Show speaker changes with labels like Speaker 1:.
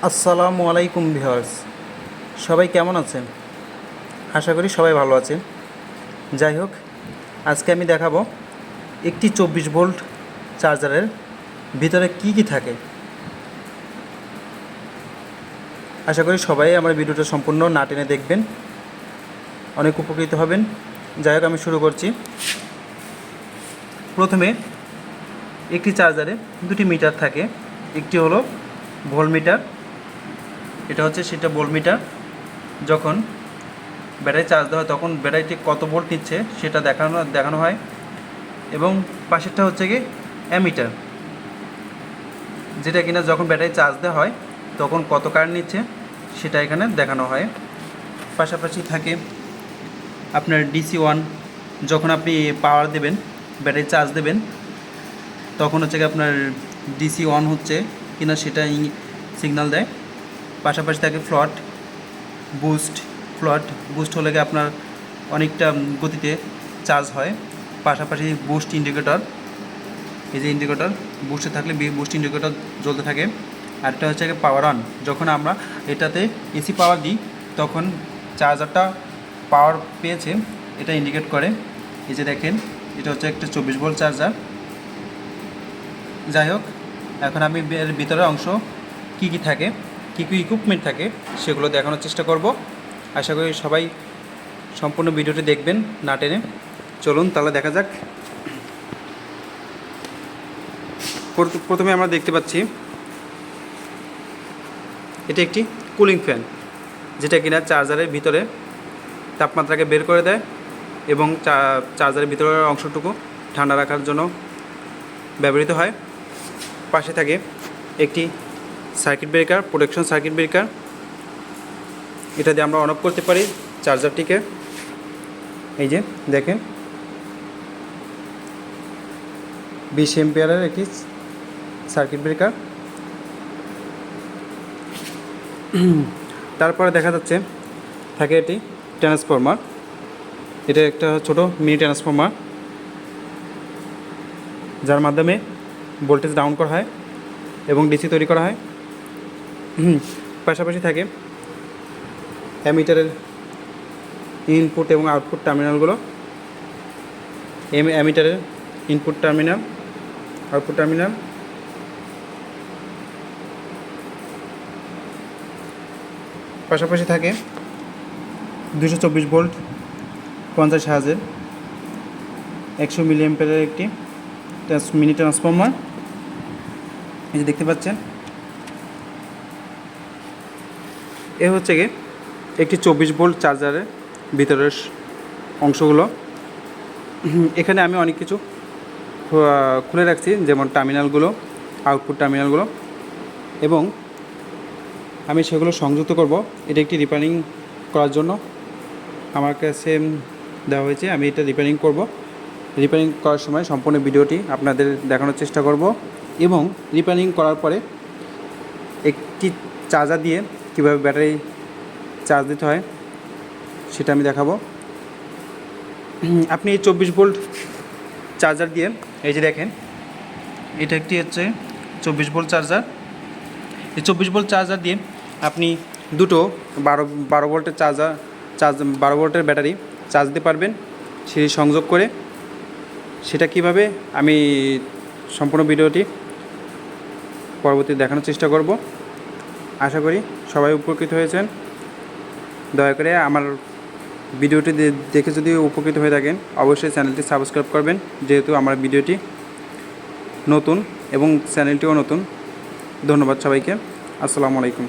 Speaker 1: আসসালামু আলাইকুম ভিউয়ার্স, সবাই কেমন আছেন? আশা করি সবাই ভালো আছেন। যাই হোক, আজকে আমি দেখাবো একটি 24 ভোল্ট চার্জারের ভিতরে কি থাকে। আশা করি সবাই আমার ভিডিওটা সম্পূর্ণ না টেনে দেখবেন, অনেক উপকৃত হবেন। যাই হোক, আমি শুরু করছি। প্রথমে একটি চার্জারে দুটি মিটার থাকে। একটি হলো ভোল্টমিটার, এটা হচ্ছে সেটা ভোল্টমিটার। যখন ব্যাটারি চার্জ দেওয়া হয় তখন ব্যাটারিটি কত ভোল্ট নিচ্ছে সেটা দেখানো হয়। এবং পাশেরটা হচ্ছে কি অ্যামিটার, যেটা কিনা যখন ব্যাটারি চার্জ দেওয়া হয় তখন কত কারেন্ট নিচ্ছে সেটা এখানে দেখানো হয়। পাশাপাশি থাকে আপনার DC1, যখন আপনি পাওয়ার দেবেন, ব্যাটারি চার্জ দেবেন, তখন হচ্ছে কি আপনার DC1 হচ্ছে কিনা সেটা সিগন্যাল দেয়। পাশাপাশি থাকে ফ্লট বুস্ট হলে গিয়ে আপনার অনেকটা গতিতে চার্জ হয়। পাশাপাশি বুস্ট ইন্ডিকেটর, এই যে ইন্ডিকেটর বুস্টে থাকলে বুস্ট ইন্ডিকেটর জ্বলতে থাকে। আরেকটা হচ্ছে পাওয়ার অন, যখন আমরা এটাতে এসি পাওয়ার দিই তখন চার্জারটা পাওয়ার পেয়েছে এটা ইন্ডিকেট করে। এই যে দেখেন, এটা হচ্ছে একটা 24 ভোল্ট চার্জার। যাই হোক, এখন আমি এর ভিতরের অংশ কি থাকে, কী ইকুইপমেন্ট থাকে সেগুলো দেখানোর চেষ্টা করব। আশা করি সবাই সম্পূর্ণ ভিডিওটি দেখবেন না টেনে। চলুন তাহলে দেখা যাক। প্রথমে আমরা দেখতে পাচ্ছি এটি একটি কুলিং ফ্যান, যেটা কিনা চার্জারের ভিতরে তাপমাত্রাকে বের করে দেয় এবং চার্জারের ভিতরের অংশটুকু ঠান্ডা রাখার জন্য ব্যবহৃত হয়। পাশে থাকে একটি circuit breaker, protection circuit breaker. এটা দিয়ে আমরা অন অফ করতে পারি চার্জারটিকে। এই যে দেখেন, 20 এম্পিয়ারের একটি সার্কিট ব্রেকার। তারপরে দেখা যাচ্ছে থাকে এটি ট্রান্সফরমার। এটা একটা ছোট মিনি ট্রান্সফরমার, যার মাধ্যমে ভোল্টেজ ডাউন করা হয় এবং ডিসি তৈরি করা হয়। পাশাপাশি থাকে অ্যামিটারের ইনপুট এবং আউটপুট টার্মিনালগুলো। অ্যামিটারের ইনপুট টার্মিনাল, আউটপুট টার্মিনাল। পাশাপাশি থাকে 224 ভোল্ট 50 হার্জের 100 মিলি অ্যাম্পিয়ারের একটি মিনি ট্রান্সফরমার। এই যে দেখতে পাচ্ছেন, এ হচ্ছে গিয়ে একটি 24 ভোল্ট চার্জারের ভিতরের অংশগুলো। এখানে আমি অনেক কিছু খুলে রাখছি, যেমন টার্মিনালগুলো, আউটপুট টার্মিনালগুলো, এবং আমি সেগুলো সংযুক্ত করব। এটা একটি রিপেয়ারিং করার জন্য আমার কাছে দেওয়া হয়েছে, আমি এটা রিপেয়ারিং করব। রিপেয়ারিং করার সময় সম্পূর্ণ ভিডিওটি আপনাদের দেখানোর চেষ্টা করব এবং রিপেয়ারিং করার পরে একটি চার্জার দিয়ে কীভাবে ব্যাটারি চার্জ দিতে হয় সেটা আমি দেখাবো। আপনি এই 24 ভোল্ট চার্জার দিয়ে, এই যে দেখেন, এটা একটি হচ্ছে 24 ভোল্ট চার্জার। এই 24 ভোল্ট চার্জার দিয়ে আপনি দুটো 12 ভোল্টের 12 ভোল্টের ব্যাটারি চার্জ দিতে পারবেন সিরিজ সংযোগ করে। সেটা কিভাবে আমি সম্পূর্ণ ভিডিওটি পরবর্তীতে দেখানোর চেষ্টা করব। আশা করি সবাই উপকৃত হয়েছেন। দয়া করে আমার ভিডিওটি দেখে যদি উপকৃত হয়ে থাকেন অবশ্যই চ্যানেলটি সাবস্ক্রাইব করবেন, যেহেতু আমার ভিডিওটি নতুন এবং চ্যানেলটিও নতুন। ধন্যবাদ সবাইকে। আসসালামু আলাইকুম।